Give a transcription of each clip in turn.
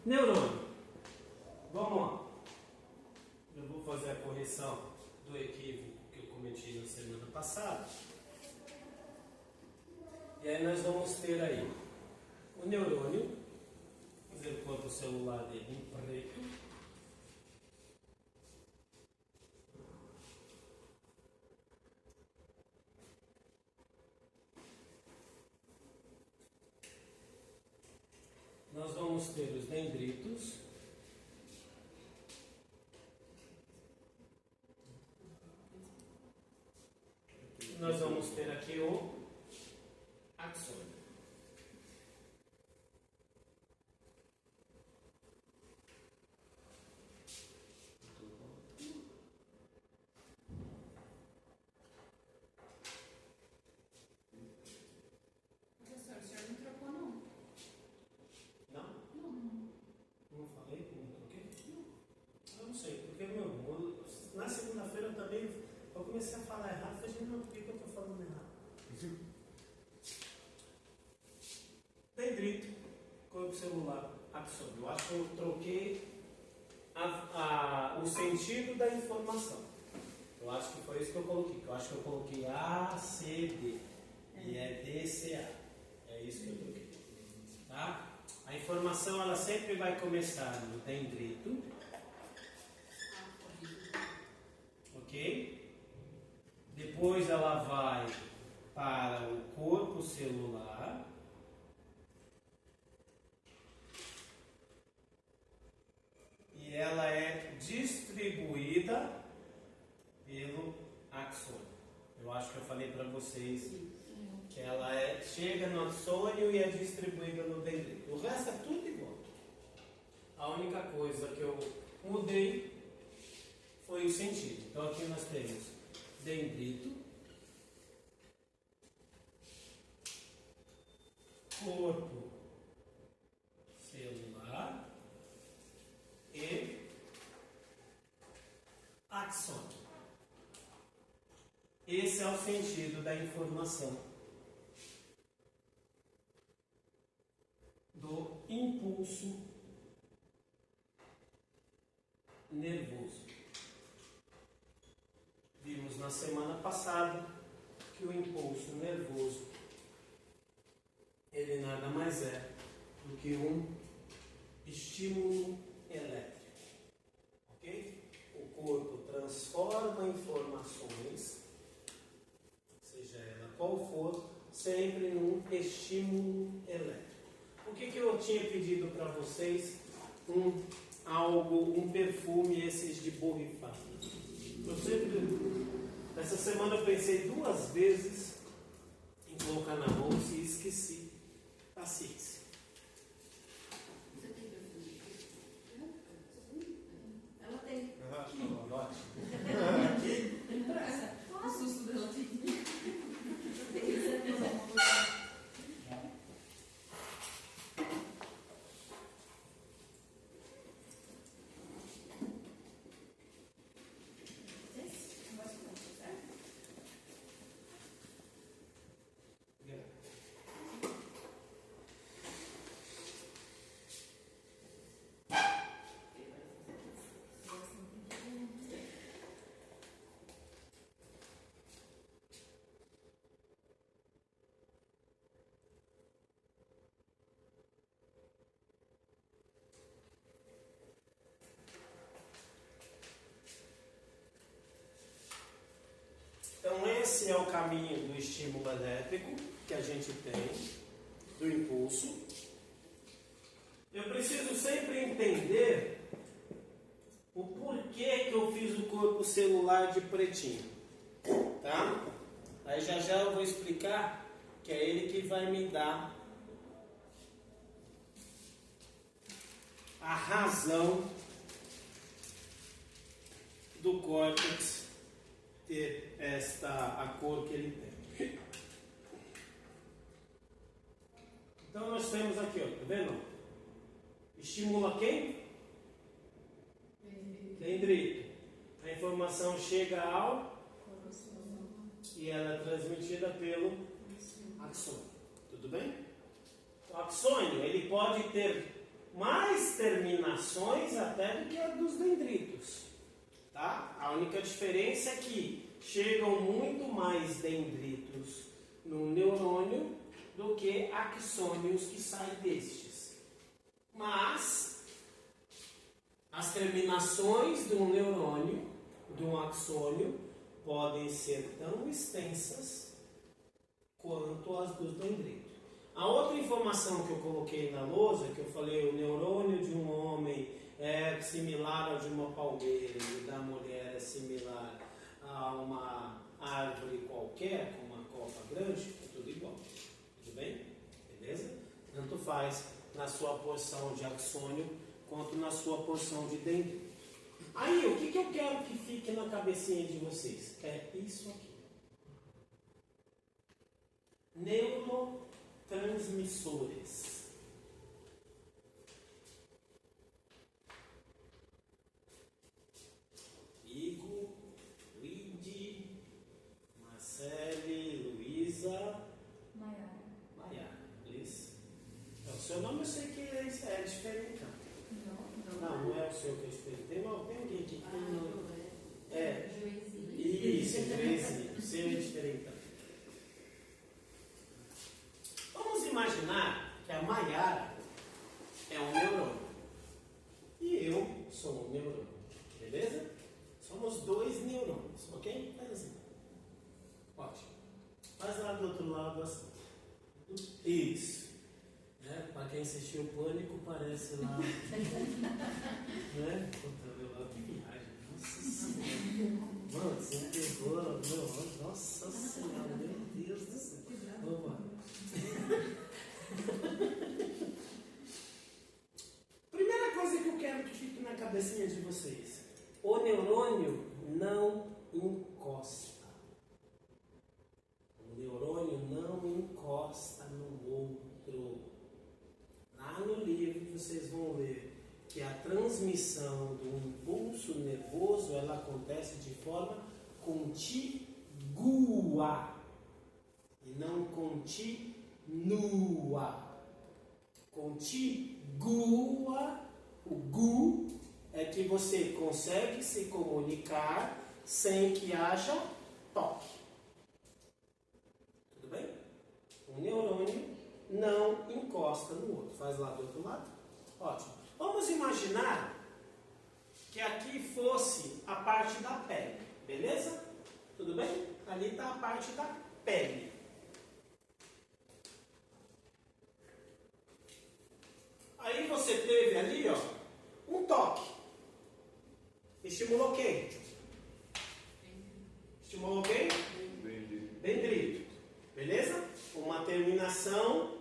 Neurônio. Vamos lá. Eu vou fazer a correção do equívoco que eu cometi na semana passada. E aí nós vamos ter aí o neurônio, fazer o corpo celular dele em preto. Nós vamos ter os dendritos. Nós vamos ter aqui o axônio. Professor, o senhor não trocou não? Não? Não. Não falei que não troquei? Não. Eu não sei, porque na segunda-feira também eu comecei a falar errado. Falei, não, por que eu estou falando errado? Dendrito, corpo celular, axônio. Eu acho que eu troquei o sentido da informação. Eu acho que foi isso que eu coloquei. Eu acho que eu coloquei ACD e é DCA. É isso que eu troquei. Tá? A informação ela sempre vai começar no dendrito. Ok? Depois ela vai para o corpo celular. E ela é distribuída pelo axônio. Eu acho que eu falei para vocês que ela chega no axônio e é distribuída no dendrito. O resto é tudo igual. A única coisa que eu mudei foi o sentido. Então aqui nós temos dendrito, corpo celular e axônio. Esse é o sentido da informação do impulso nervoso. Vimos na semana passada que o impulso nervoso ele nada mais é do que um estímulo elétrico. Ok? O corpo transforma informações, seja ela qual for, sempre num estímulo elétrico. O que eu tinha pedido para vocês? Um perfume esses de borrifar. Essa semana eu pensei 2 vezes em colocar na bolsa e esqueci. Paciência. Você tem perfume? Ela tem. Ótimo. O susto dela tem. Então esse é o caminho do estímulo elétrico que a gente tem, do impulso. Eu preciso sempre entender o porquê que eu fiz o corpo celular de pretinho, tá? Aí já eu vou explicar que é ele que vai me dar a razão do córtex ter a cor que ele tem. Então nós temos aqui, ó, tá vendo? Estimula quem? Dendrito. A informação chega ao e ela é transmitida pelo axônio. Tudo bem? O axônio ele pode ter mais terminações até do que a dos dendritos. Tá? A única diferença é que chegam muito mais dendritos no neurônio do que axônios que saem destes. Mas as terminações de um neurônio, de um axônio, podem ser tão extensas quanto as dos dendritos. A outra informação que eu coloquei na lousa, que eu falei, o neurônio de um homem é similar ao de uma palmeira e da mulher é similar a uma árvore qualquer, com uma copa grande, é tudo igual. Tudo bem? Beleza? Tanto faz na sua porção de axônio quanto na sua porção de dendrito. Aí, o que eu quero que fique na cabecinha de vocês? É isso aqui. Neurotransmissores. Igor, Luigi, Marcele, Luísa, Maiara. Isso. O seu nome eu sei que é diferente. Não é o seu que é diferente. Tem alguém aqui que tem nome. É. Isso, Juizinho. O seu é diferente. Vamos imaginar que a Maiara é um neurônio. E eu sou um neurônio. Beleza? Somos dois neurônios, ok? Faz assim. Ótimo. Faz lá do outro lado assim. Isso. Né? Para quem assistiu o Pânico, parece lá. Né? Puta, que viagem. Nossa Senhora. Mano, você pegou. Nossa Senhora, meu Deus do céu. Vamos lá. Primeira coisa que eu quero que fique na cabecinha de vocês: o neurônio não encosta. O neurônio não encosta no outro. Lá no livro vocês vão ler que a transmissão do impulso nervoso ela acontece de forma contígua e não contínua. Contígua, o gu é que você consegue se comunicar sem que haja toque. Tudo bem? Um neurônio não encosta no outro. Faz lá do outro lado. Ótimo. Vamos imaginar que aqui fosse a parte da pele. Beleza? Tudo bem? Ali está a parte da pele. Aí você teve ali, ó, um toque. Estimulou quem? Estimulou quem? Dendrito. Beleza? Uma terminação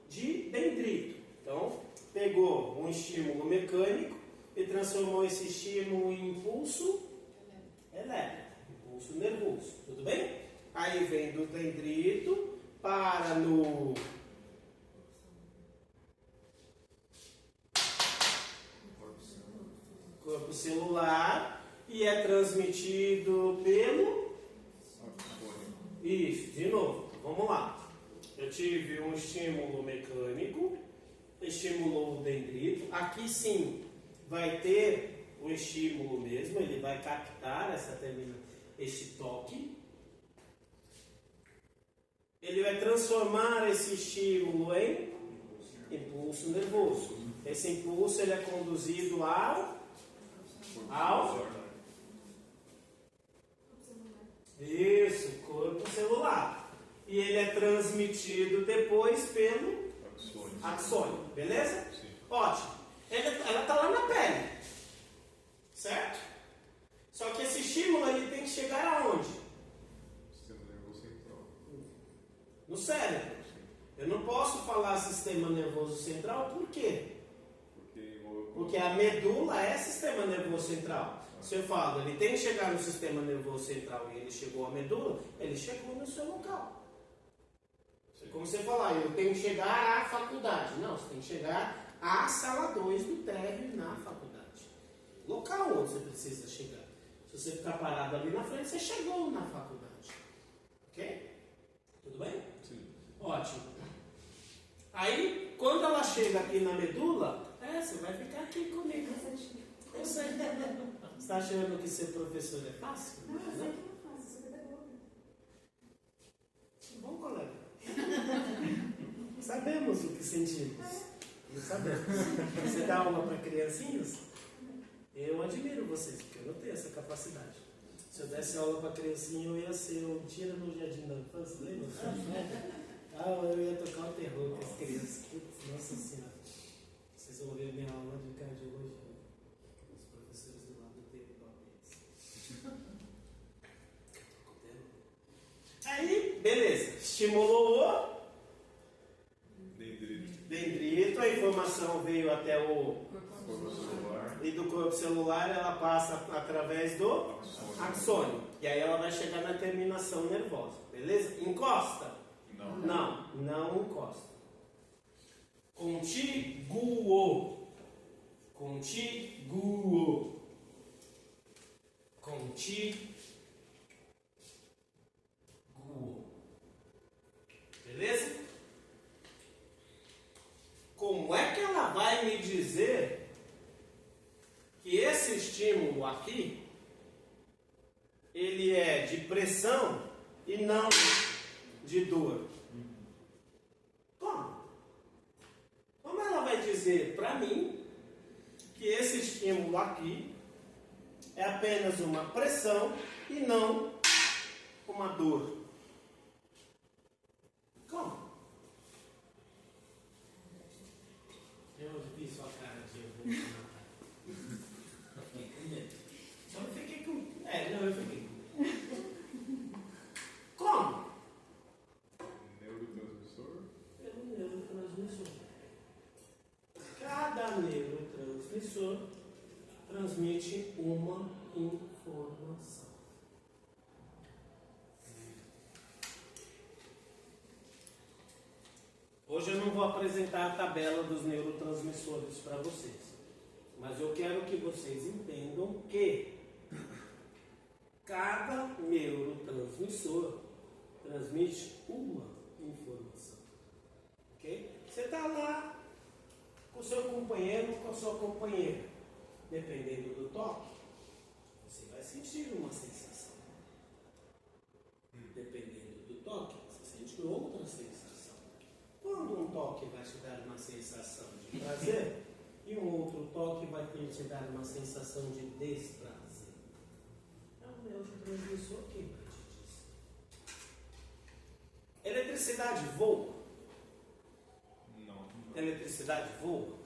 de dendrito. Então, pegou um estímulo mecânico e transformou esse estímulo em impulso elétrico, impulso nervoso. Tudo bem? Aí vem do dendrito para no corpo celular e é transmitido pelo... Isso, de novo. Vamos lá. Eu tive um estímulo mecânico, estimulou o dendrito. Aqui sim vai ter o estímulo mesmo, ele vai captar este toque. Ele vai transformar esse estímulo em impulso nervoso. Esse impulso ele é conduzido ao isso, corpo celular. E ele é transmitido depois pelo axônio. Beleza? Sim. Ótimo. Ela está lá na pele. Certo? Só que esse estímulo ele tem que chegar aonde? Sistema nervoso central. No cérebro. Eu não posso falar sistema nervoso central, por quê? Porque a medula é sistema nervoso central. Se eu falo, ele tem que chegar no sistema nervoso central e ele chegou à medula, ele chegou no seu local. É como você falar, eu tenho que chegar à faculdade. Não, você tem que chegar à sala 2 do térreo na faculdade. Local onde você precisa chegar. Se você ficar parado ali na frente, você chegou na faculdade. Ok? Tudo bem? Sim. Ótimo. Aí, quando ela chega aqui na medula, é você vai ficar aqui comigo. Eu sei. Você está achando que ser professor é fácil? Não, eu sei que não faço, eu sou pedagoga. Bom, colega. Sabemos o que sentimos. Não sabemos. Você dá aula para criancinhas? Eu admiro vocês, porque eu não tenho essa capacidade. Se eu desse aula para criancinha, eu ia ser o tira no jardim da infância, lembra? Eu ia tocar o terror com as crianças. Putz, nossa senhora. Vocês vão ver minha aula de cardiologia. Os professores do lado têm dó deles. Aí, beleza. Estimulou o dendrito, a informação veio até o Corpo celular. e do corpo celular ela passa através do axônio. E aí ela vai chegar na terminação nervosa. Beleza? Encosta? Não. Não encosta. Contiguo. Contiguo. Contiguo. Beleza? Como é que ela vai me dizer que esse estímulo aqui ele é de pressão e não de dor? Como? Como ela vai dizer para mim que esse estímulo aqui é apenas uma pressão e não uma dor? Como? Eu vi sua cara de eu vou te matar. Fiquei com medo. Só não fiquei com. Eu fiquei. Como? Neurotransmissor. É um neurotransmissor. Cada neurotransmissor transmite uma informação. Hoje eu não vou apresentar a tabela dos neurotransmissores para vocês, mas eu quero que vocês entendam que cada neurotransmissor transmite uma informação. Ok? Você está lá com o seu companheiro ou com a sua companheira. Dependendo do toque, você vai sentir uma sensação. Dependendo do toque, você sente outra sensação. Quando um toque vai te dar uma sensação de prazer e um outro toque vai te dar uma sensação de desprazer. É o neurotransmissor quem vai te dizer. Eletricidade voa? Não. Eletricidade voa?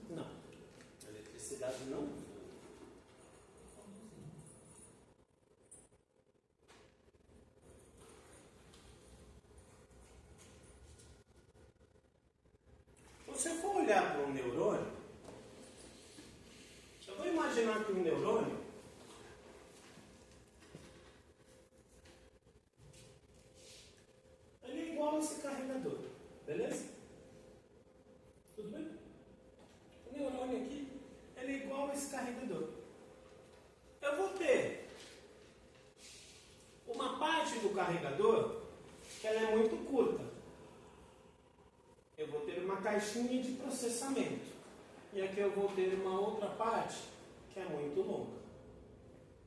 Não. Eletricidade não voa. Se você for olhar para um neurônio, eu vou imaginar que um neurônio ele é igual a esse carregador, beleza? Tudo bem? O neurônio aqui ele é igual a esse carregador. Eu vou ter uma parte do carregador que ela é muito curta. Eu vou ter uma caixinha de processamento. E aqui eu vou ter uma outra parte que é muito longa.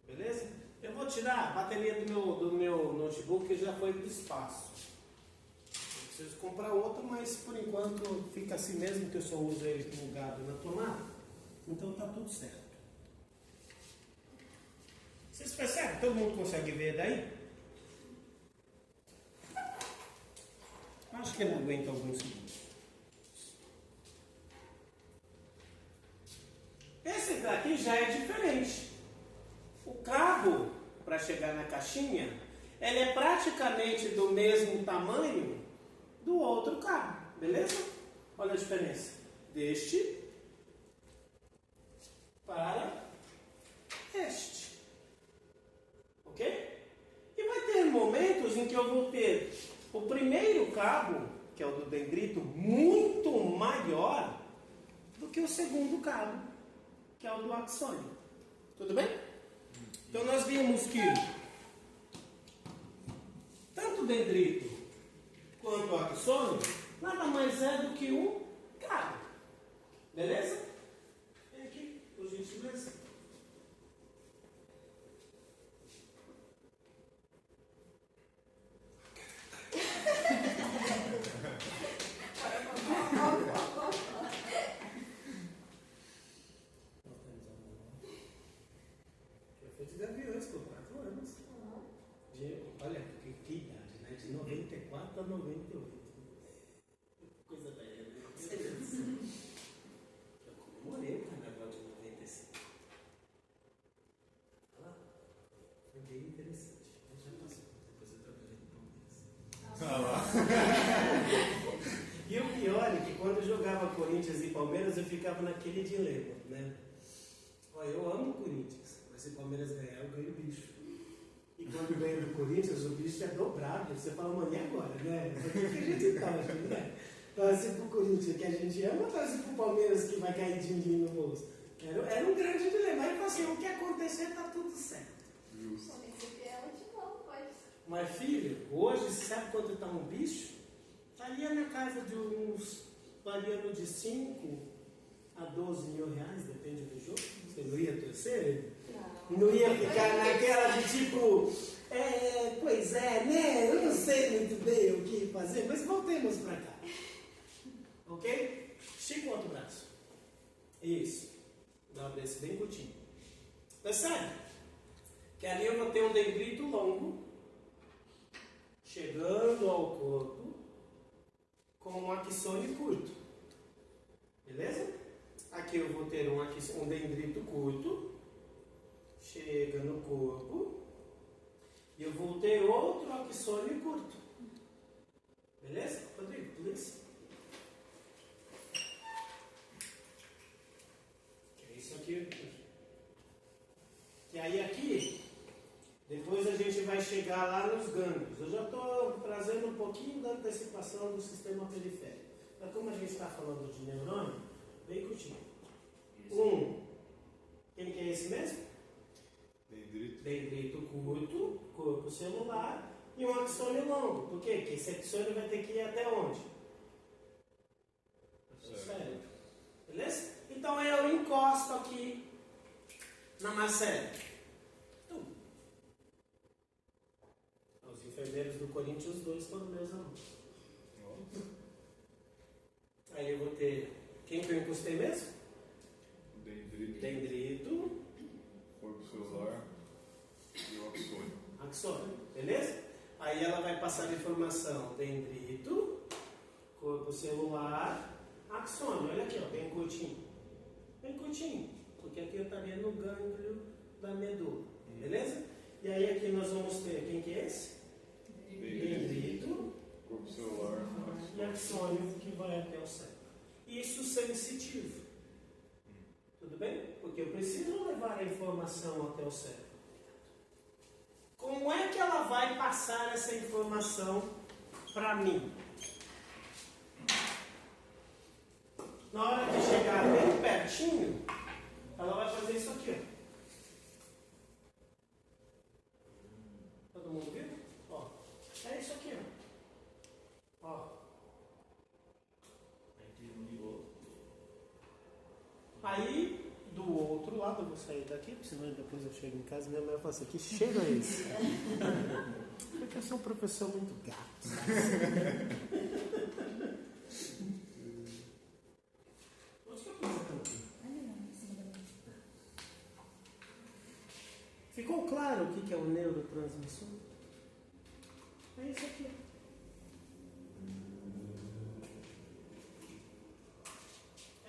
Beleza? Eu vou tirar a bateria do meu notebook que já foi para o espaço. Eu preciso comprar outro, mas por enquanto fica assim mesmo, que eu só uso ele plugado na tomada. Então tá tudo certo. Vocês percebem? Todo mundo consegue ver daí? Acho que ele aguenta alguns segundos. Esse daqui já é diferente. O cabo, para chegar na caixinha, ele é praticamente do mesmo tamanho do outro cabo. Beleza? Olha a diferença. Deste para este. Ok? E vai ter momentos em que eu vou ter o primeiro cabo, que é o do dendrito, muito maior do que o segundo cabo, que é o do axônio. Tudo bem? Então nós vimos que tanto o dendrito quanto o axônio nada mais é do que um cabo. Beleza? Eu tive aviões por 4 anos. Olha, que idade, né? De 94 a 98. Coisa velha, né? Eu comemorei o carnaval de 95. Olha lá. Foi bem interessante. Mas já passou. Depois eu trabalhei no Palmeiras. Ah lá. E o pior é que quando eu jogava Corinthians e Palmeiras, eu ficava naquele dilema, né? Olha, eu amo o Corinthians, mas se o Palmeiras ganhar, eu ganho o bicho. E quando ganha do Corinthians, o bicho é dobrado. Você fala, mano, e agora, né? Por que a gente torce, né? Torce pro Corinthians que a gente ama ou torce pro Palmeiras que vai cair din-din no bolso? Era um grande dilema. Aí eu falei assim, o que acontecer tá tudo certo. Justo. Mas filho, hoje, sabe quanto tá um bicho? Estaria na casa de uns, variando de 5 a 12 mil reais, depende do jogo. Você não ia torcer? Não ia ficar naquela de tipo, pois é, né? Eu não sei muito bem o que fazer, mas voltemos pra cá. Ok? Estica o outro braço. Isso. Dá um desse bem curtinho. Percebe? Que ali eu vou ter um dendrito longo, chegando ao corpo, com um axônio curto. Beleza? Aqui eu vou ter um dendrito curto, chega no corpo, e eu vou ter outro axônio curto. Beleza? Rodrigo, please. Que é isso aqui. E aí aqui, depois a gente vai chegar lá nos gânglios. Eu já estou trazendo um pouquinho da antecipação do sistema periférico. Mas como a gente está falando de neurônio, vem curtindo. Quem que é esse mesmo? Dendrito. Dendrito curto, corpo celular, e um axônio longo. Por quê? Porque esse axônio vai ter que ir até onde? Até o cérebro. Beleza? Então eu encosto aqui na macela. Os enfermeiros do Corinthians, os dois foram meus alunos. Aí eu vou ter. Quem que eu encostei mesmo? Dendrito. Dendrito. Corpo celular. E o axônio. Axônio. Beleza? Aí ela vai passar a informação: dendrito, corpo celular, axônio. Olha aqui, ó, bem curtinho. Bem curtinho. Porque aqui eu estaria no gânglio da medula. Beleza? E aí aqui nós vamos ter. Quem que é esse? Dendrito. Corpo celular. E axônio que vai até o cérebro. Isso sensitivo. Tudo bem? Porque eu preciso levar a informação até o cérebro. Como é que ela vai passar essa informação para mim? Na hora de chegar bem pertinho, ela vai fazer isso aqui, ó. Todo mundo viu? Ó. É isso aqui, ó. Ó. Aí, do outro lado, eu vou sair daqui, porque senão depois eu chego em casa e minha mãe vai falar assim, que cheiro é esse? Porque eu sou um professor muito gato. Onde que eu pus a tampinha? Ficou claro o que é o neurotransmissor? É isso aqui.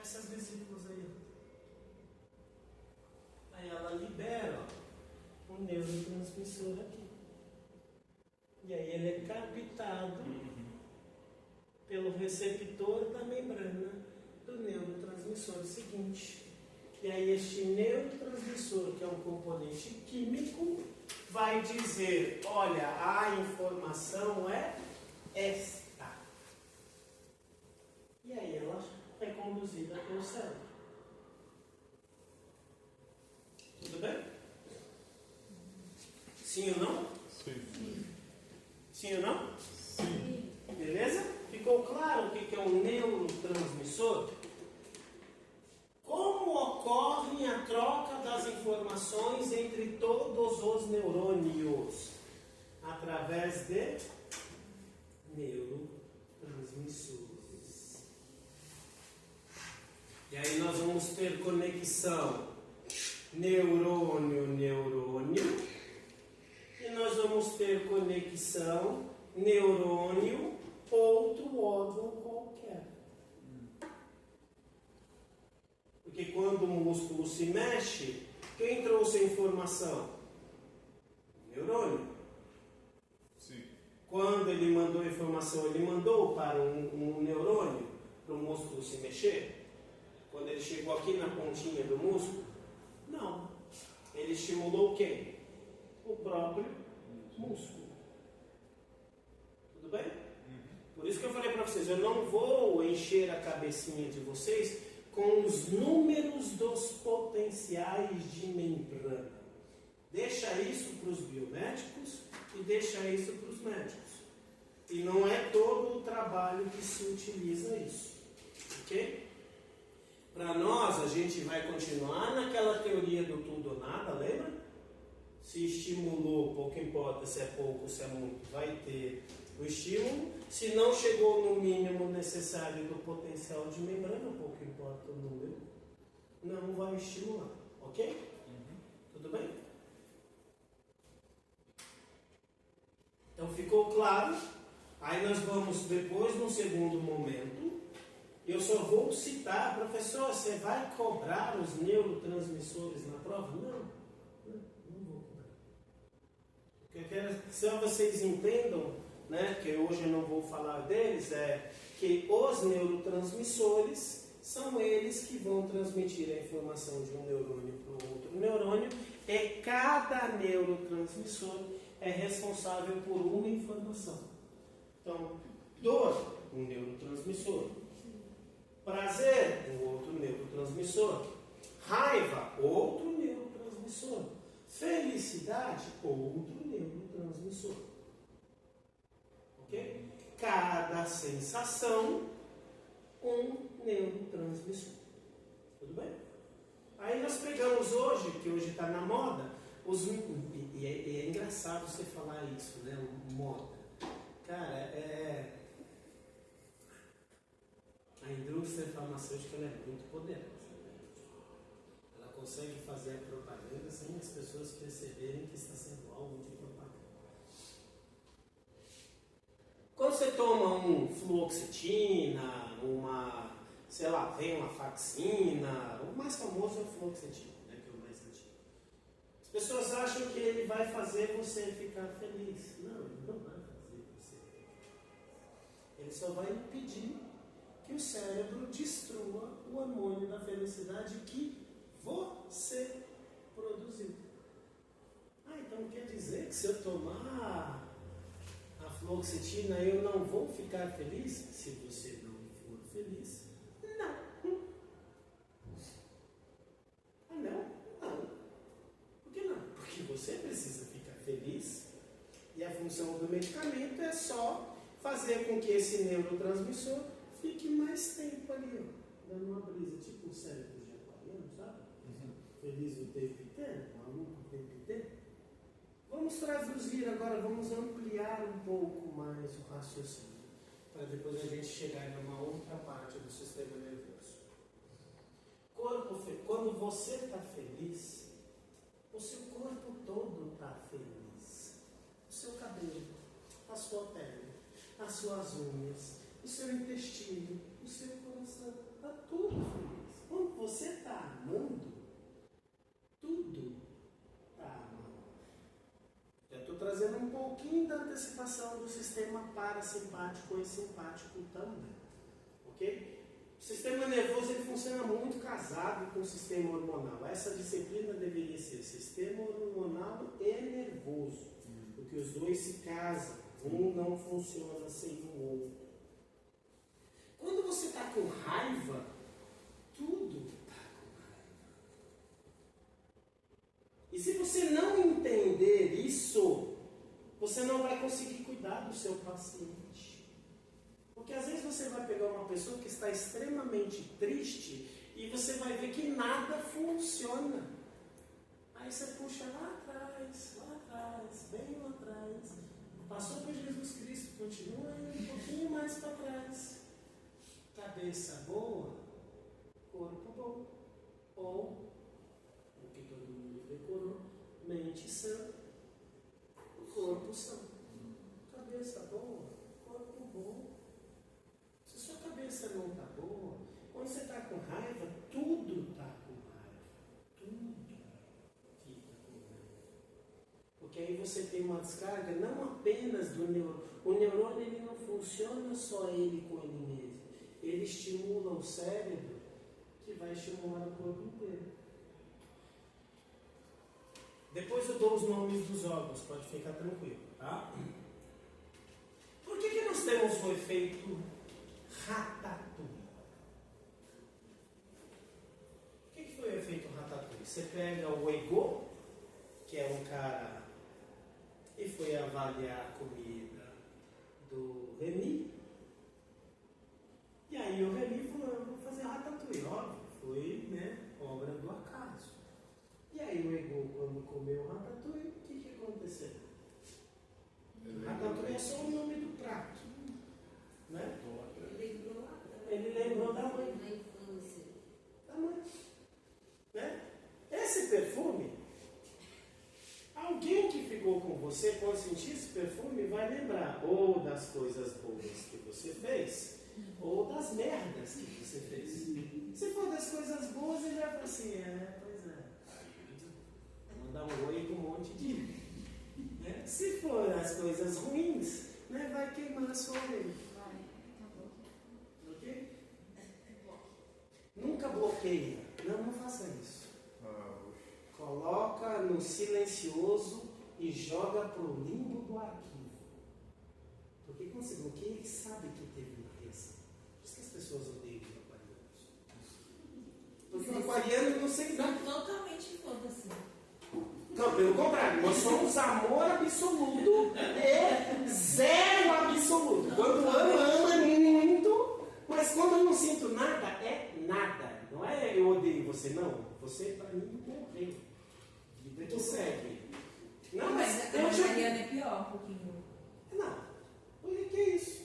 Essas vesículas aí. Aí ela libera o neurotransmissor aqui. E aí ele é captado pelo receptor da membrana do neurotransmissor seguinte. E aí este neurotransmissor, que é um componente químico, vai dizer, olha, a informação é esta. E aí ela é conduzida pelo cérebro. Tudo bem? Sim ou não? Sim. Sim ou não? Sim. Beleza? Ficou claro o que é um neurotransmissor? Como ocorre a troca das informações entre todos os neurônios? Através de neurotransmissores. E aí nós vamos ter conexão neurônio, neurônio, e nós vamos ter conexão neurônio, outro órgão qualquer. Porque quando o músculo se mexe, quem trouxe a informação? O neurônio. Sim. Quando ele mandou a informação, ele mandou para um neurônio, para o músculo se mexer? Quando ele chegou aqui na pontinha do músculo? Não. Ele estimulou quem? O próprio músculo. Tudo bem? Por isso que eu falei para vocês, eu não vou encher a cabecinha de vocês com os números dos potenciais de membrana. Deixa isso para os biomédicos e deixa isso para os médicos. E não é todo o trabalho que se utiliza isso. Ok? Para nós, a gente vai continuar naquela teoria do tudo ou nada, lembra? Se estimulou, pouco importa se é pouco, se é muito, vai ter o estímulo. Se não chegou no mínimo necessário do potencial de membrana, pouco importa o número, não vai estimular. Ok? Tudo bem? Então ficou claro? Aí nós vamos depois, num segundo momento, eu só vou citar, professor, você vai cobrar os neurotransmissores na prova? Não vou cobrar. O que eu quero que só vocês entendam, né, que hoje eu não vou falar deles, é que os neurotransmissores são eles que vão transmitir a informação de um neurônio para o outro neurônio, e cada neurotransmissor é responsável por uma informação. Então, dor, um neurotransmissor. Prazer, um outro neurotransmissor. Raiva, outro neurotransmissor. Felicidade, outro neurotransmissor. Ok? Cada sensação, um neurotransmissor. Tudo bem? Aí nós pegamos hoje, que hoje está na moda, e é engraçado você falar isso, né? Moda. Cara, a indústria farmacêutica ela é muito poderosa. Ela consegue fazer a propaganda sem as pessoas perceberem que está sendo alvo de propaganda. Quando você toma um fluoxetina, sei lá, vem uma faxina, o mais famoso é o fluoxetina, né, que é o mais antigo. As pessoas acham que ele vai fazer você ficar feliz. Não, ele não vai fazer você ficar feliz. Ele só vai impedir que o cérebro destrua o hormônio da felicidade que você produziu. Então quer dizer que se eu tomar a fluoxetina eu não vou ficar feliz? Se você não for feliz, não. Não. Por que não? Porque você precisa ficar feliz e a função do medicamento é só fazer com que esse neurotransmissor fique mais tempo ali, ó, dando uma brisa, tipo o cérebro de aquariano, sabe? Feliz o tempo inteiro, maluco o tempo inteiro. Vamos traduzir agora, vamos ampliar um pouco mais o raciocínio, para depois a gente chegar numa outra parte do sistema nervoso. Quando você está feliz, o seu corpo todo está feliz. O seu cabelo, a sua pele, as suas unhas, o seu intestino, o seu coração, está tudo feliz. Quando você está amando, tudo está amando. Já estou trazendo um pouquinho da antecipação do sistema parasimpático e simpático também. Ok? O sistema nervoso ele funciona muito casado com o sistema hormonal. Essa disciplina deveria ser sistema hormonal e nervoso, porque os dois se casam. Um não funciona sem o outro. Quando você está com raiva, tudo está com raiva. E se você não entender isso, você não vai conseguir cuidar do seu paciente. Porque às vezes você vai pegar uma pessoa que está extremamente triste e você vai ver que nada funciona. Aí você puxa lá atrás, bem lá atrás. Passou por Jesus Cristo, continua indo um pouquinho mais para trás. Cabeça boa, corpo bom. Ou, o que todo você tem uma descarga não apenas do neurônio. O neurônio ele não funciona só ele com ele mesmo. Ele estimula o cérebro, que vai estimular o corpo inteiro. Depois eu dou os nomes dos órgãos, pode ficar tranquilo, tá? Por que nós temos o efeito ratatouille? O que foi o efeito ratatouille? Você pega o Ego, que é um cara e foi avaliar a comida do Remy, e aí o Remy falou, eu vou fazer ratatouille, óbvio, foi, né, obra do acaso. E aí o Ego, quando comeu o ratatouille, o que aconteceu? Ratatouille é só o nome do prato, né? Ele lembrou da mãe. Da mãe. Né? Esse perfume, alguém que ficou com você, quando sentir esse perfume, vai lembrar ou das coisas boas que você fez, ou das merdas que você fez. Se for das coisas boas, ele vai falar assim, pois é. Vou mandar um oi com um monte de... Né? Se for as coisas ruins, né, vai queimar a sua orelha. Ok? Nunca bloqueia. Não faça isso. Coloca no silencioso e joga pro limbo do arquivo. Porque quando você bloqueia, ele sabe que teve uma reação. Por isso que as pessoas odeiam os aquarianos. Porque o aquariano não sei nada. Totalmente foda-se. Não, pelo contrário, nós somos amor absoluto e zero absoluto. Quando ama muito, mas quando eu não sinto nada, é nada. Não é eu odeio você, não. Você, pra mim, morreu. Vida que segue. Não, mas a Mariana é pior um pouquinho. Não. O que é isso?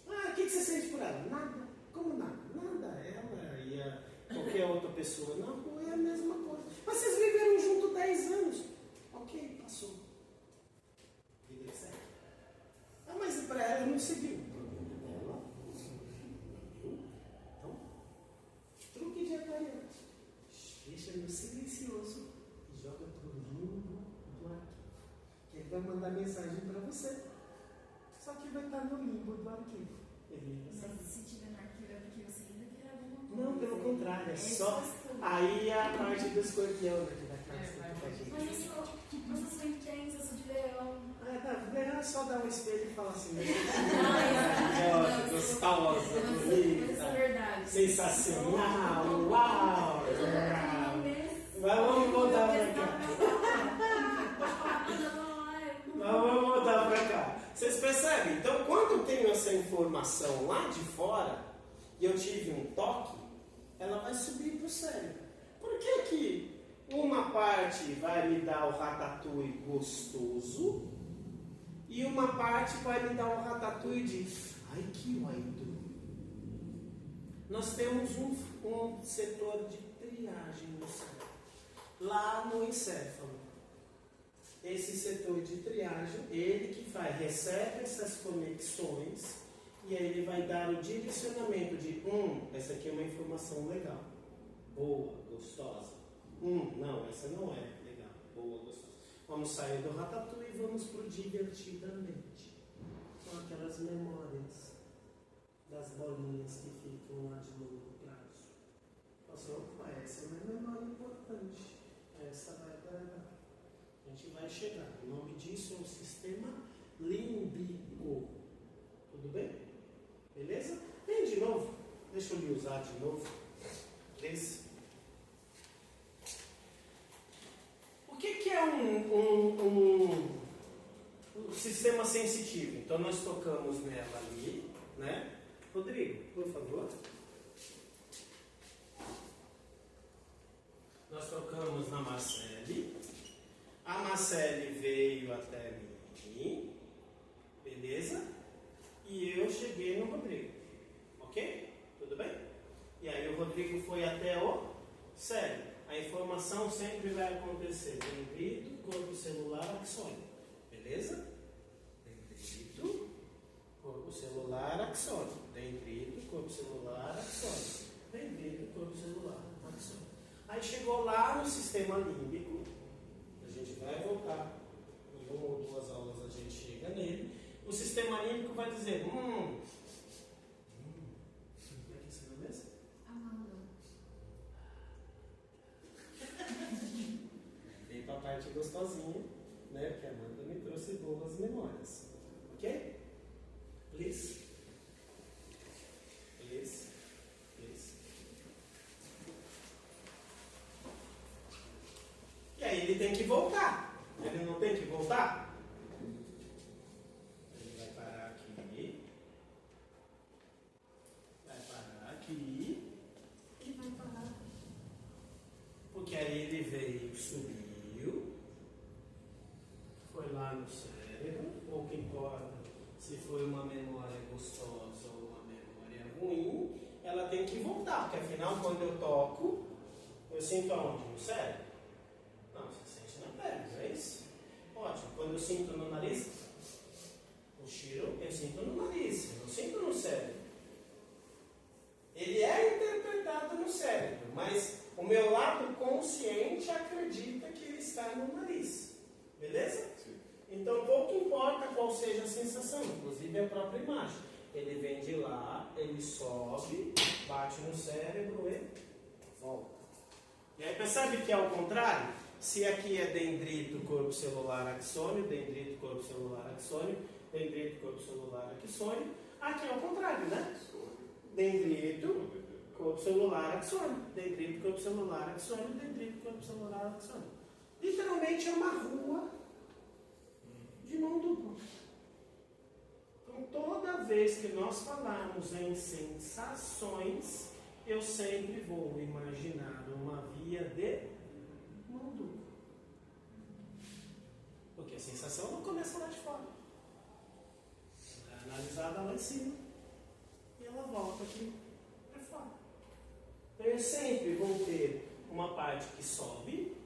O que você sente por ela? Nada. Como nada? Nada. Ela e qualquer outra pessoa. Não, é a mesma coisa. Mas vocês viveram junto 10 anos. Ok, passou. Vida que segue. Mas para ela não seguiu. O problema dela. Então, truque de aquariano. Deixa no silencioso e joga pro limbo do arquivo. Que ele vai mandar mensagem para você. Só que vai estar no limbo do arquivo. Mas se tiver no arquivo é porque você ainda quer alguma coisa. Não, pelo contrário, é só. Aí é a parte do escorpião daqui da casa. Mas eu sou intensa, eu sou de leão. Leão é só dar um espelho e falar assim. Não, gostosa, bonita. Isso é verdade. Sensacional, uau! Mas vamos voltar pra cá. Vamos voltar pra cá. Vocês percebem? Então, quando eu tenho essa informação lá de fora e eu tive um toque, ela vai subir para o cérebro. Por que uma parte vai me dar o ratatouille gostoso e uma parte vai me dar o ratatouille de ai que waidu? Nós temos um setor de triagem no cérebro, lá no encéfalo. Esse setor de triagem, ele que recebe essas conexões e aí ele vai dar o direcionamento de essa aqui é uma informação legal, boa, gostosa. Não, essa não é legal, boa, gostosa. Vamos sair do ratatouille e vamos para o divertidamente. São aquelas memórias das bolinhas que ficam lá de longo prazo. Opa, essa é uma memória importante. Essa vai guardar. A gente vai chegar. O nome disso é o sistema límbico. Tudo bem? Beleza? Vem de novo. Deixa eu lhe usar de novo. Beleza? O que é um sistema sensitivo? Então nós tocamos nela ali, né? Rodrigo, por favor. Nós tocamos na Marcele. A Marcele veio até mim, beleza? E eu cheguei no Rodrigo, ok? Tudo bem? E aí o Rodrigo foi até o cérebro. A informação sempre vai acontecer dendrito, corpo celular, axônio, beleza? Dendrito, corpo celular, axônio. Dendrito, corpo celular, axônio. Dendrito, corpo celular, axônio. Aí chegou lá no sistema límbico. A gente vai voltar em em uma ou duas aulas a gente chega nele, o sistema límbico vai dizer, como é que ensina mesmo? Amanda. Vem para a parte gostosinha, né? Porque a Amanda me trouxe boas memórias. Ok? Please. Please. Please. E aí ele tem que voltar. Ele não tem que voltar? Ele vai parar aqui. Vai parar aqui. Ele vai parar. Porque aí ele veio, subiu, foi lá no cérebro, pouco importa se foi uma memória gostosa ou uma memória ruim, ela tem que voltar, porque afinal quando eu toco, eu sinto aonde? No cérebro? Não, você sente na pele, não é isso? Ótimo, quando eu sinto no nariz, o cheiro eu sinto no nariz, eu não sinto no cérebro. Ele é interpretado no cérebro, mas o meu lado consciente acredita que ele está no nariz. Beleza? Sim. Então, pouco importa qual seja a sensação, inclusive a própria imagem. Ele vem de lá, ele sobe, bate no cérebro e volta. E aí percebe que é ao contrário? Se aqui é dendrito, corpo celular, axônio, dendrito, corpo celular, axônio, dendrito, corpo celular, axônio, aqui é ao contrário, né? Dendrito, corpo celular, axônio, dendrito, corpo celular, axônio, dendrito, corpo celular, axônio. Literalmente é uma rua de mão dupla. Então, toda vez que nós falarmos em sensações, eu sempre vou imaginar uma via de mão dupla. Porque a sensação não começa lá de fora. Ela é analisada lá em cima e ela volta aqui para fora. Então, eu sempre vou ter uma parte que sobe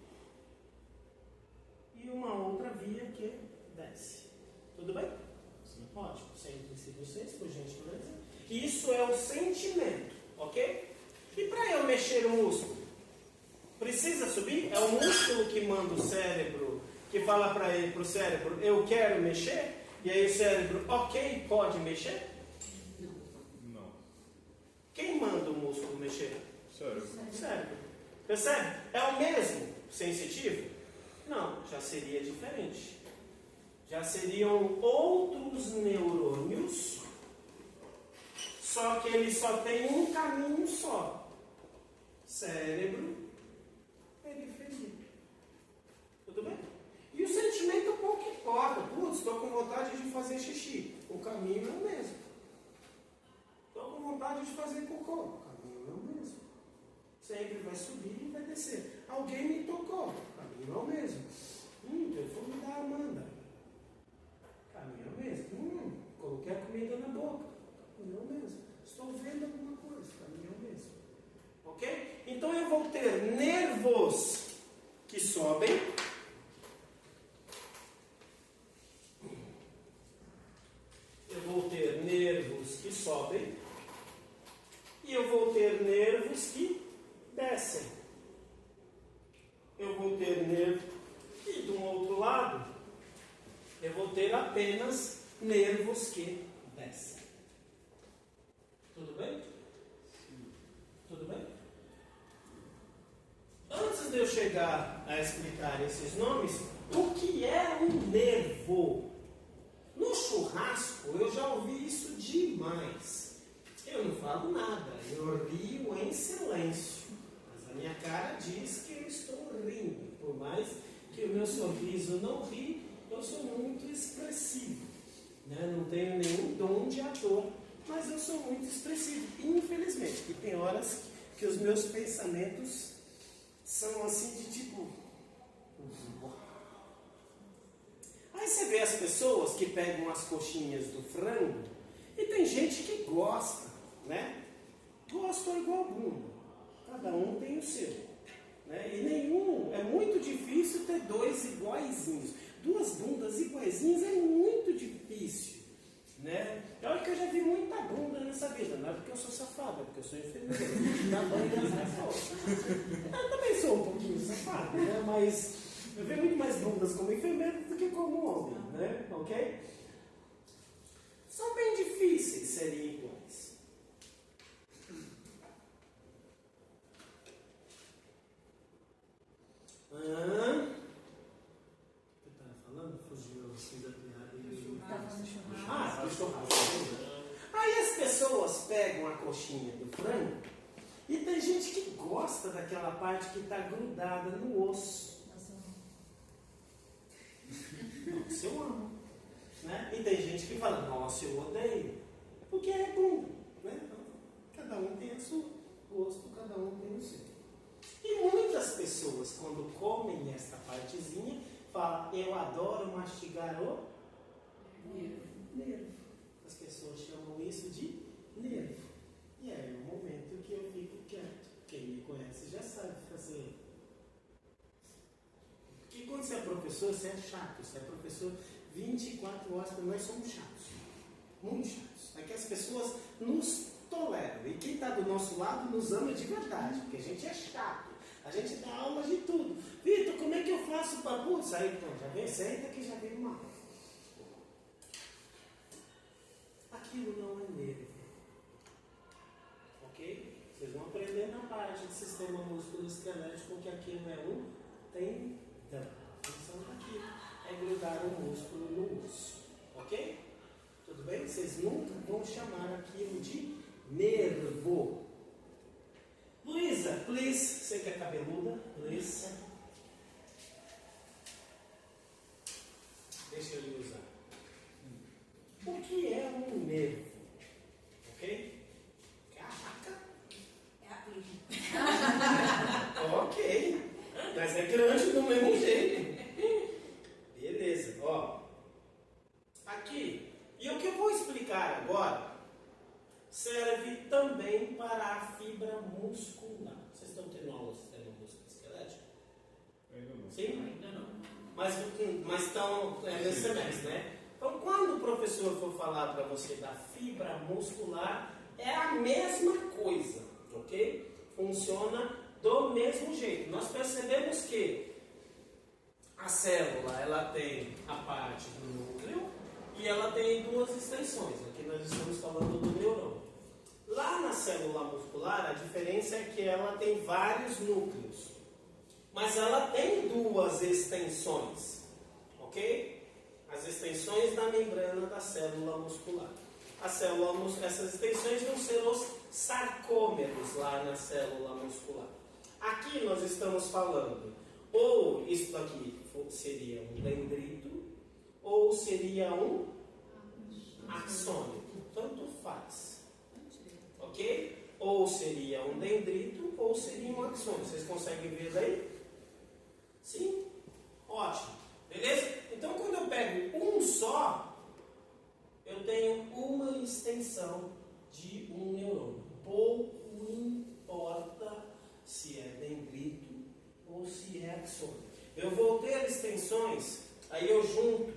e uma outra via que desce. Tudo bem? Sim. Ótimo. Sentem-se vocês, por gentileza. Isso é o sentimento, ok? E para eu mexer o músculo? Precisa subir? É o músculo que manda o cérebro, que fala para o cérebro, eu quero mexer? E aí o cérebro, ok, pode mexer? Não. Quem manda o músculo mexer? Sério? Cérebro. Percebe? É o mesmo sensitivo? Não, já seria diferente. Já seriam outros neurônios, só que ele só tem um caminho só. Cérebro, periferia. Tudo bem? E o sentimento pouco importa. Putz, estou com vontade de fazer xixi. O caminho é o mesmo. Estou com vontade de fazer cocô. O caminho é o mesmo. Sempre vai subir e vai descer. Alguém me tocou. O caminho é o mesmo. Perfume da Amanda. O caminho é o mesmo. Coloquei a comida na boca. O caminho é o mesmo. Estou vendo alguma coisa. O caminho é o mesmo. Ok? Então eu vou ter nervos que sobem. Eu vou ter nervos que sobem. E eu vou ter nervos que descem. Eu vou ter nervos. E do outro lado, eu vou ter apenas nervos que descem. Tudo bem? Tudo bem? Antes de eu chegar a explicar esses nomes, o que é um nervo? No churrasco, eu já ouvi isso demais. Eu não falo nada, eu rio em silêncio. Mas a minha cara diz que eu estou rindo. Por mais que o meu sorriso não ri, eu sou muito expressivo. Né? Não tenho nenhum dom de ator, mas eu sou muito expressivo. Infelizmente, que tem horas que os meus pensamentos são assim de tipo... Aí você vê as pessoas que pegam as coxinhas do frango e tem gente que gosta, né? Gosta igual bunda. Cada um tem o seu. Né? E nenhum, é muito difícil ter dois iguaizinhos. Duas bundas iguaizinhas é muito difícil. Né? Olha que eu já vi muita bunda nessa vida. Não é porque eu sou safado, é porque eu sou enfermeiro. Na banho das pessoas. Eu também sou um pouquinho safado, né? Mas Eu vejo muito mais bundas como enfermeiro do que como homem, né? Ok? São bem difíceis serem iguais. Eu estava falando? Fugiu assim da piada. Estava no churrasco. Ah, do churrasco. Aí as pessoas pegam a coxinha do frango e tem gente que gosta daquela parte que está grudada no osso. Nossa, eu amo. Né? E tem gente que fala, nossa, eu odeio. Porque é bom. Né? Cada um tem o seu gosto, cada um tem o seu. E muitas pessoas, quando comem esta partezinha, falam, eu adoro mastigar o nervo. As pessoas chamam isso de nervo. E aí é o momento que eu fico quieto. Quem me conhece já sabe fazer. Porque quando você é professor, você é chato. Você é professor 24 horas, porque nós somos chatos. Muito chatos. É que as pessoas nos toleram. E quem está do nosso lado nos ama de verdade. Porque a gente é chato. A gente dá aula de tudo. Vitor, como é que eu faço para putz? Aí, então, já vem, senta que já vem uma aula. Aquilo não é nervo. Ok? Vocês vão aprender na parte de sistema músculo-esquelético que aquilo é um tendão. A função daquilo é grudar o músculo no osso. Ok? Tudo bem? Vocês nunca vão chamar aquilo de nervo. Luísa, please. Você que é cabeluda, please. Deixa eu lhe usar. O que é um nervo? Ok? Caraca! É a Ok. Mas é grande do mesmo jeito. Beleza, ó. Aqui. E o que eu vou explicar agora serve também para a fibra muscular. Vocês estão tendo aula do sistema músculo-esquelético? Ainda não. Sim? Ainda não. Mas estão nesse semestre, né? Então, quando o professor for falar para você da fibra muscular, é a mesma coisa, ok? Funciona do mesmo jeito. Nós percebemos que a célula, ela tem a parte do núcleo e ela tem duas extensões. Aqui nós estamos falando do neurônio. Lá na célula muscular, a diferença é que ela tem vários núcleos, mas ela tem duas extensões, ok? As extensões da membrana da célula muscular. Essas extensões vão ser os sarcômeros lá na célula muscular. Aqui nós estamos falando, ou isso aqui seria um dendrito, ou seria um axônio. Tanto faz. Ok? Ou seria um dendrito, ou seria um axônio. Vocês conseguem ver daí? Sim? Ótimo. Beleza? Então, quando eu pego um só, eu tenho uma extensão de um neurônio. Pouco importa se é dendrito ou se é axônio. Eu vou ter extensões, aí eu junto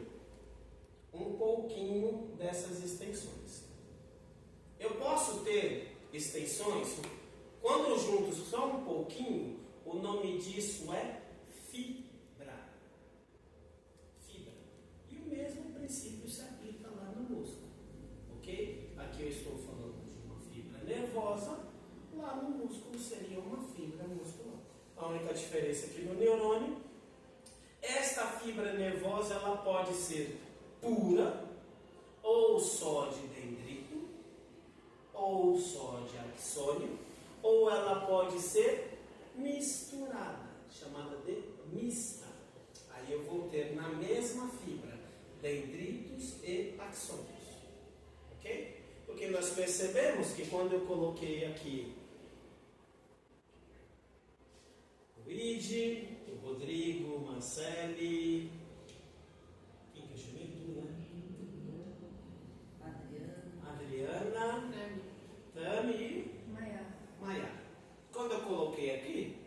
um pouquinho dessas extensões. Eu posso ter extensões, quando eu junto só um pouquinho, o nome disso é fibra. E o mesmo princípio se aplica lá no músculo. Ok? Aqui eu estou falando de uma fibra nervosa, lá no músculo seria uma fibra muscular. A única diferença aqui no neurônio, esta fibra nervosa ela pode ser pura, ou só de dendrito, ou só de axônio, ou ela pode ser misturada, chamada de mista. Aí eu vou ter na mesma fibra dendritos e axônios. Ok? Porque nós percebemos que quando eu coloquei aqui o Luigi, o Rodrigo, o Marcele, quem que eu chamei? Tu, né? Adriana, Tami e Maiara. Quando eu coloquei aqui,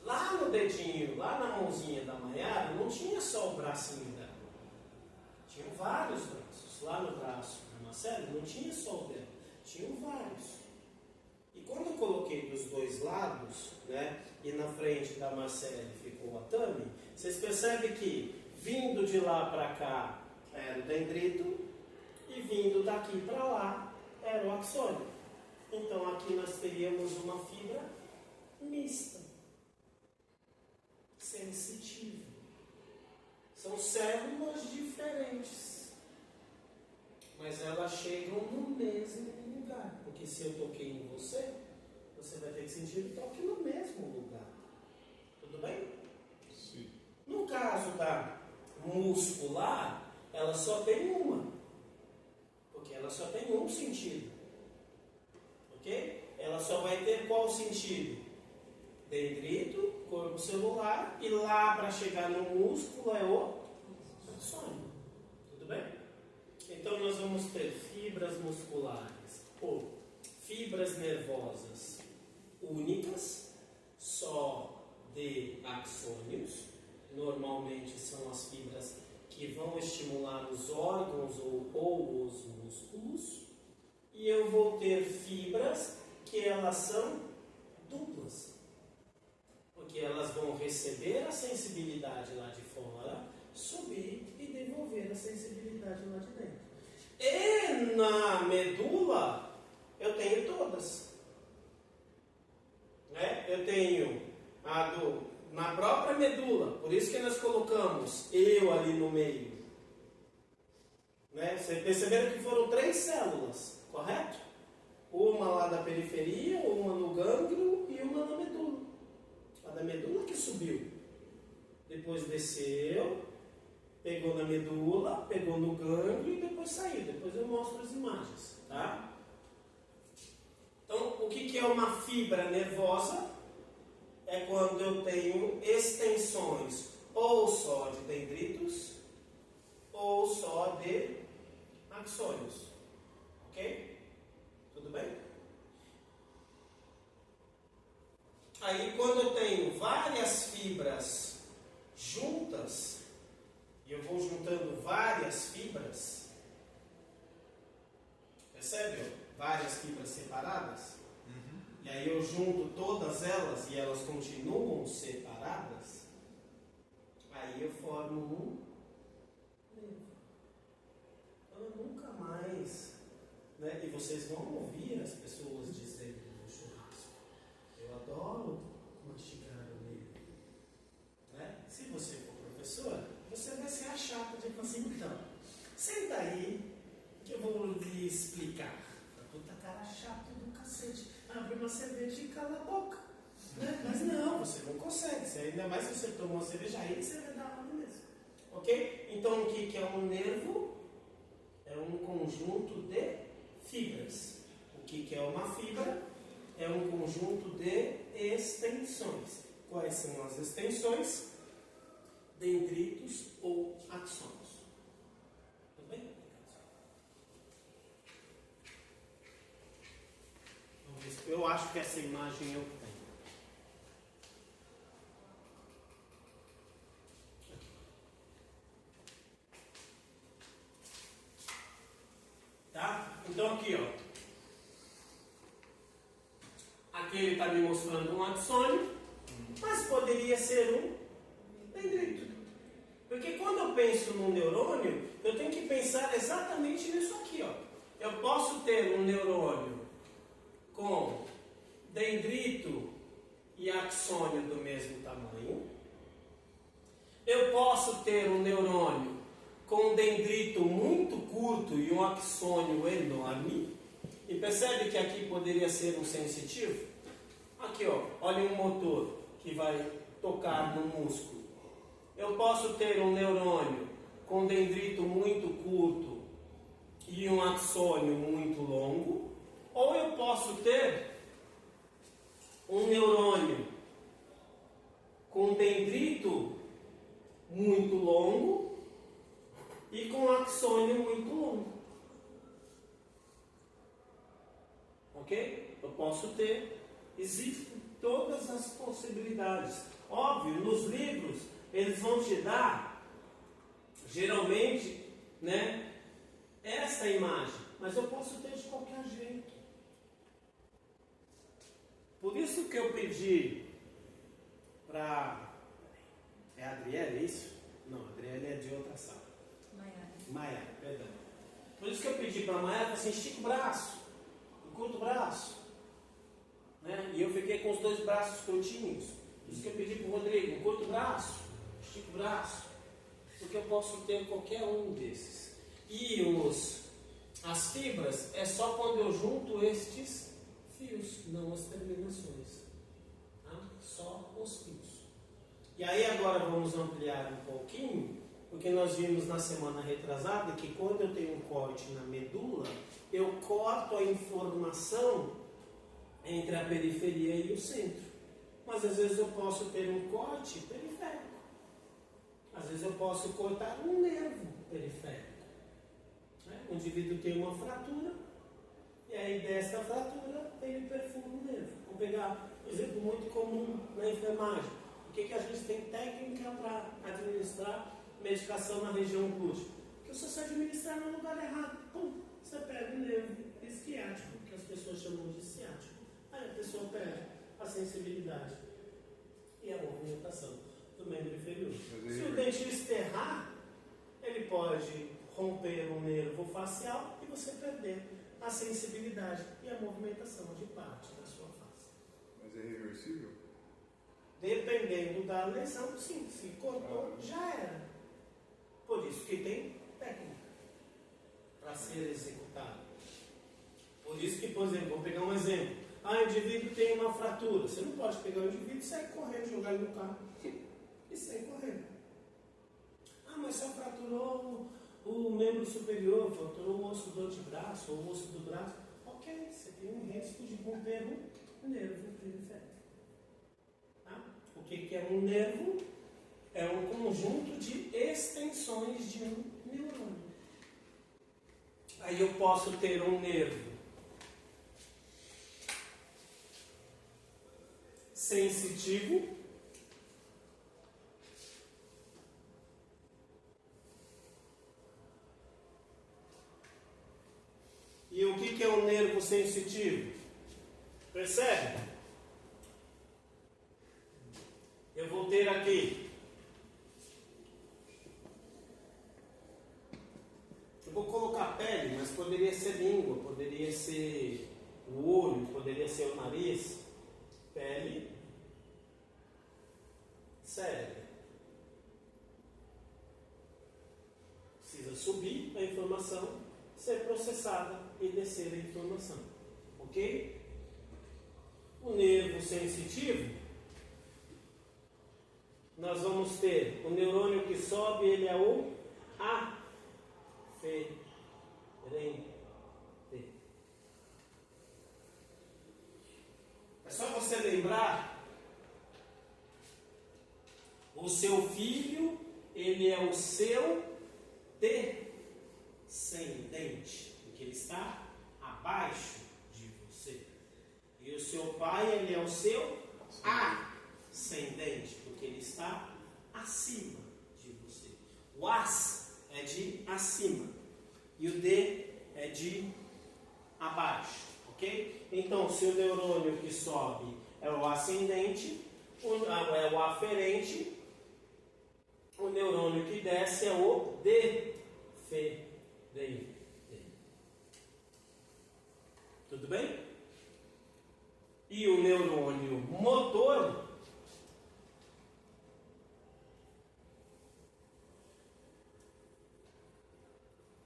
lá no dedinho, lá na mãozinha da Maiara, não tinha só o bracinho dela. Tinham vários braços. Lá no braço da Marcela, não tinha só o dela. Tinham vários. E quando eu coloquei dos dois lados, né, e na frente da Marcele ficou a Tami, vocês percebem que vindo de lá para cá era o dendrito e vindo daqui para lá era o axônio. Então aqui nós teríamos uma fibra mista, sensitiva. São células diferentes, mas elas chegam no mesmo lugar. Porque se eu toquei em você, você vai ter que sentir o toque no mesmo lugar. Tudo bem? Sim. No caso da muscular, ela só tem uma. Porque ela só tem um sentido. Ok? Ela só vai ter qual sentido? Dendrito, corpo celular, e lá para chegar no músculo é o axônio. Tudo bem? Então nós vamos ter fibras musculares ou fibras nervosas únicas, só de axônios. Normalmente são as fibras que vão estimular os órgãos ou os músculos. E eu vou ter fibras que elas são duplas. Porque elas vão receber a sensibilidade lá de fora, subir e devolver a sensibilidade lá de dentro. E na medula, eu tenho todas. Né? Eu tenho na própria medula, por isso que nós colocamos eu ali no meio. Né? Vocês perceberam que foram 3 células, correto? Uma lá da periferia, uma no gânglio e uma na medula. A da medula que subiu. Depois desceu, pegou na medula, pegou no gânglio e depois saiu. Depois eu mostro as imagens, tá? Então, o que é uma fibra nervosa? É quando eu tenho extensões ou só de dendritos ou só de axônios. Ok? Tudo bem? Aí, quando eu tenho várias fibras juntas, e eu vou juntando várias fibras, percebe? Várias fibras separadas, e aí eu junto todas elas e elas continuam separadas, aí eu formo um nervo. Então eu nunca mais, né? E vocês vão ouvir as pessoas dizendo no churrasco, eu adoro mastigar o nervo. Né? Se você for professora, você vai ser a chata de falar assim, então, senta aí que eu vou lhe explicar. Puta cara chato do cacete. Abre uma cerveja e cala a boca. Né? Mas não, você não consegue. Ainda mais se você tomou uma cerveja, aí você vai dar aula mesmo. Ok? Então o que é um nervo? É um conjunto de fibras. O que é uma fibra? É um conjunto de extensões. Quais são as extensões? Dendritos ou axônios. Tudo bem? Eu acho que essa imagem eu tenho. Tá? Então aqui, ó. Aqui ele está me mostrando um axônio, mas poderia ser um dendrito. Porque quando eu penso num neurônio, eu tenho que pensar exatamente nisso aqui, ó. Eu posso ter um neurônio com dendrito e axônio do mesmo tamanho. Eu posso ter um neurônio com um dendrito muito curto e um axônio enorme. E percebe que aqui poderia ser um sensitivo? Aqui, ó, olha um motor que vai tocar no músculo. Eu posso ter um neurônio com dendrito muito curto e um axônio muito longo. Ou eu posso ter um neurônio com dendrito muito longo e com axônio muito longo. Ok? Eu posso ter, existem todas as possibilidades. Óbvio, nos livros, eles vão te dar, geralmente, né, essa imagem, mas eu posso ter de qualquer jeito. Por isso que eu pedi para... É a Adriele, é isso? Não, a Adriele é de outra sala. Maia, perdão. Por isso que eu pedi para a Maia, assim, estica o braço, encurta o braço. Né? E eu fiquei com os 2 braços curtinhos. Por isso que eu pedi para o Rodrigo, encurta o braço, estica o braço. Porque eu posso ter qualquer um desses. E as fibras é só quando eu junto estes fios, não as terminações. Tá? Só os fios. E aí agora vamos ampliar um pouquinho, porque nós vimos na semana retrasada que quando eu tenho um corte na medula, eu corto a informação entre a periferia e o centro. Mas às vezes eu posso ter um corte periférico. Às vezes eu posso cortar um nervo periférico. O indivíduo tem uma fratura, e aí desta fratura ele perfura o nervo. Vamos pegar um exemplo muito comum na enfermagem. Por que a gente tem técnica para administrar medicação na região glútea? Porque se você administrar no lugar errado, pum, você perde o nervo isquiático, que as pessoas chamam de ciático. Aí a pessoa perde a sensibilidade e a movimentação do membro inferior. Se o dentista errar, ele pode romper o nervo facial e você perder a sensibilidade e a movimentação de parte da sua face. Mas é reversível? Dependendo da lesão, sim. Se cortou, já era. Por isso que tem técnica para ser executado. Por isso que, por exemplo, vou pegar um exemplo. O indivíduo tem uma fratura. Você não pode pegar o indivíduo e sair correndo, jogar ele no carro e sair correndo. Mas só fraturou o membro superior, fraturou o osso do antebraço ou o osso do braço. Ok, você tem um risco de romper o nervo periférico. O que é um nervo? É um conjunto de extensões de um neurônio. Aí eu posso ter um nervo sensitivo, e o que é um nervo sensitivo? Percebe? Eu vou ter aqui, eu vou colocar pele, mas poderia ser língua, poderia ser o olho, poderia ser o nariz. Pele, cérebro. Precisa subir a informação, ser processada e descer a informação. Ok? O nervo sensitivo, nós vamos ter o neurônio que sobe, ele é o aferente. É só você lembrar, o seu filho, ele é o seu descendente, porque ele está abaixo de você. E o seu pai, ele é o seu ascendente, porque ele está acima de você. O as é de acima e o de é de abaixo. Okay? Então, se o neurônio que sobe é o ascendente, é o aferente, o neurônio que desce é o deferente. Tudo bem? E o neurônio motor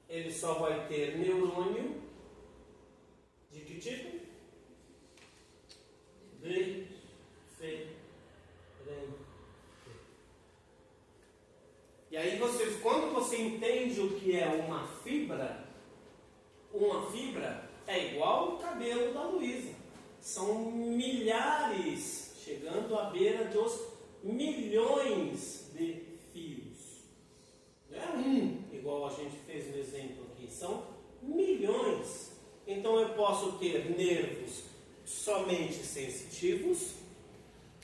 ele só vai ter neurônio de que tipo? Deferente. E aí quando você entende o que é uma fibra é igual o cabelo da Luísa. São milhares, chegando à beira dos milhões de fios. Não é igual a gente fez no exemplo aqui, são milhões. Então eu posso ter nervos somente sensitivos,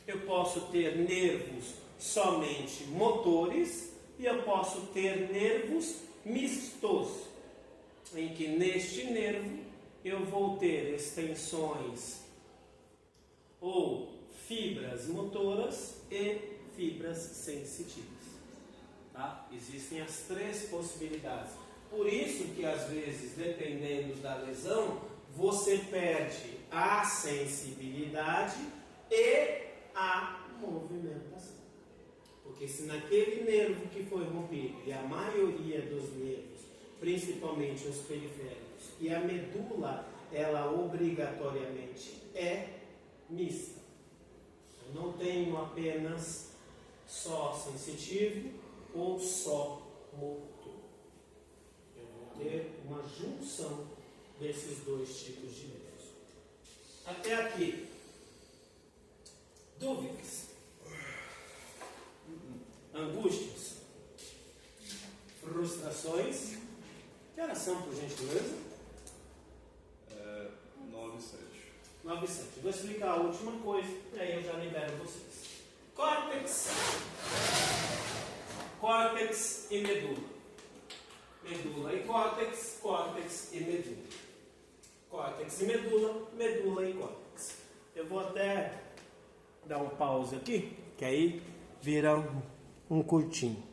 eu posso ter nervos somente motores e eu posso ter nervos mistos, em que neste nervo eu vou ter extensões ou fibras motoras e fibras sensitivas. Tá? Existem as três possibilidades. Por isso que às vezes, dependendo da lesão, você perde a sensibilidade e a movimentação. Porque se naquele nervo que foi rompido, e a maioria dos nervos, principalmente os periféricos, e a medula, ela obrigatoriamente é mista. Eu não tenho apenas só sensitivo ou só motor. Eu vou ter uma junção desses dois tipos de nervos. Até aqui. Dúvidas? Angústias? Frustrações? Que horas são, por gentileza? 9 e 7. 9 e 7. Vou explicar a última coisa, e aí eu já libero vocês. Córtex. Córtex e medula. Medula e córtex, córtex e medula. Córtex e medula, medula e córtex. Eu vou até dar um pause aqui, que aí vira um curtinho.